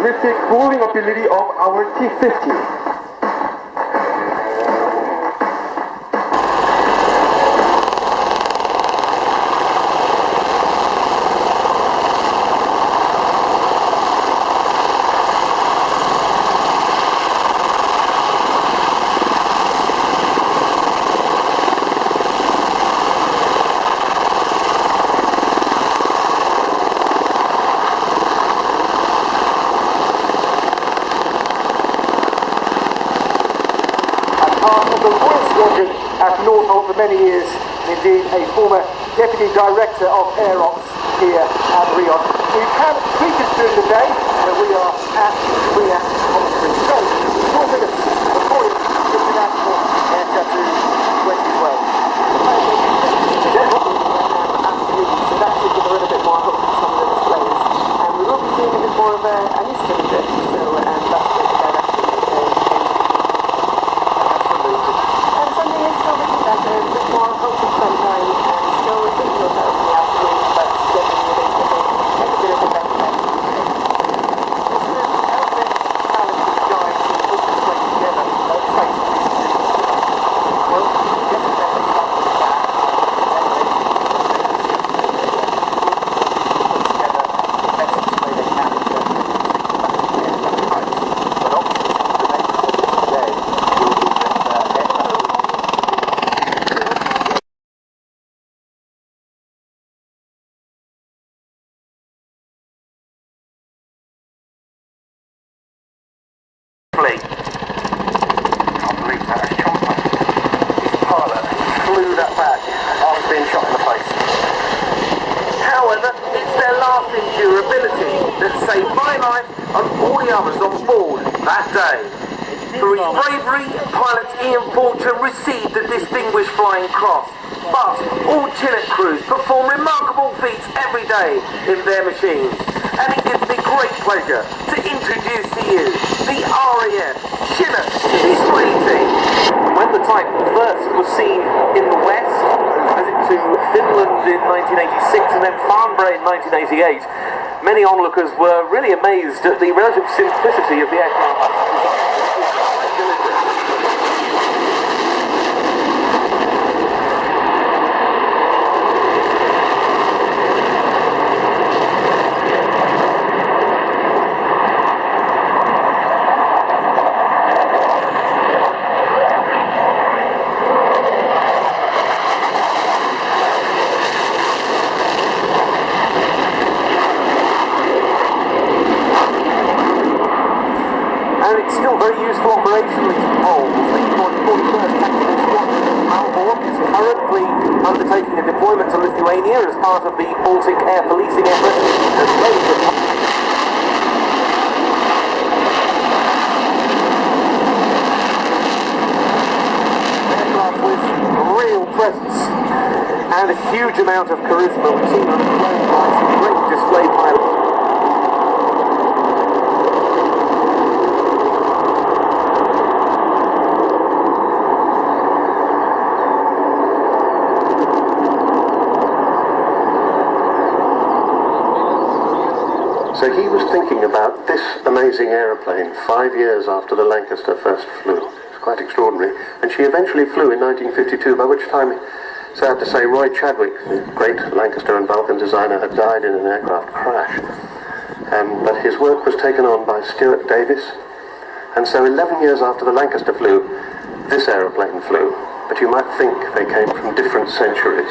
terrific cooling ability of our T-50. At Northolt for many years, indeed a former Deputy Director of Air Ops here at RIAT. We can tweet us during the day that we are at RIAT Conference. So, 4 minutes before International Air Tattoo 2012. So that's it, give a little bit more hook to some of the displays. And we will be seeing a bit more of an Easter event. So, and that's it, received the Distinguished Flying Cross, but all Chinook crews perform remarkable feats every day in their machines, and it gives me great pleasure to introduce to you the RAF Chinook Display Team. When the type first was seen in the West, a visit to Finland in 1986 and then Farnborough in 1988, many onlookers were really amazed at the relative simplicity of the aircraft. Undertaking a deployment to Lithuania as part of the Baltic air policing effort. Aircraft with real presence and a huge amount of charisma. We've seen on some great display pilots. So he was thinking about this amazing aeroplane 5 years after the Lancaster first flew. It's quite extraordinary. And she eventually flew in 1952, by which time, sad to say, Roy Chadwick, the great Lancaster and Vulcan designer, had died in an aircraft crash. But his work was taken on by Stuart Davis. And so 11 years after the Lancaster flew, this aeroplane flew. But you might think they came from different centuries.